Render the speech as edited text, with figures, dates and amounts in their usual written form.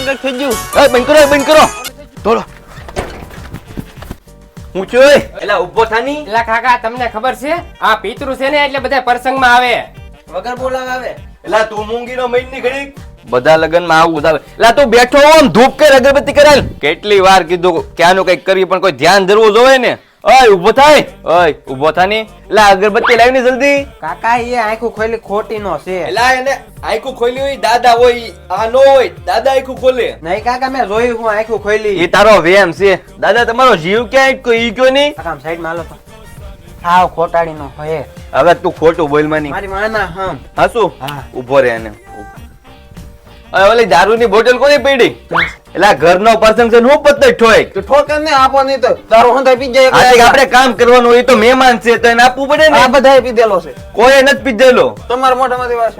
કઈ થઈ ગયું બંધ કરો તોડો હું છું એલા ઉભો થાની એલા કાકા તમને ખબર છે આ પિતૃ છે ને એટલે બધા પ્રસંગમાં આવે વગર બોલાવે આવે એલા તું મૂંગીનો મહિની ઘડી બધા લગનમાં આવું આવે એલા તું બેઠો આમ ધૂપ કર અગરબત્તી કરાય કેટલી વાર કીધું ક્યાંનું કઈક કરી પણ કોઈ ધ્યાન ધરવું જોવે ને ઓય ઉભો થાય ઓય ઉભો થાની એલા અગરબત્તી લાવી ને જલ્દી કાકા એ આંખું ખોલી ખોટી નો છે એલા એને આંખું ખોલી હોય દાદા હોય આ નો હોય દાદા આંખું ખોલે નહીં કાકા મેં જોયું હું આંખું ખોલી એ તારો વેમ છે દાદા તમારો જીવ ક્યાં ઈ કયો નહીં કાકા સાઈડ માં હાલો તો હાવ ખોટાડી નો હોય હવે તું ખોટું બોલ માની મારી માના હમ હાસુ હા. ઉભો રે એને અરે ઓલી દારૂ ની બોટલ કોની પડી એલા ઘરનો પ્રસંગ છે હું પત્તે ઠોય તો ઠોકર ને આપો નહીં તો તારો હંધા પી જાય આજે આપણે કામ કરવાનું હોય તો મહેમાન છે તો એને આપવું પડે ને આ બધાય પીધેલો છે કોઈ નથી પીધેલો તમારા મોઢામાંથી વાસ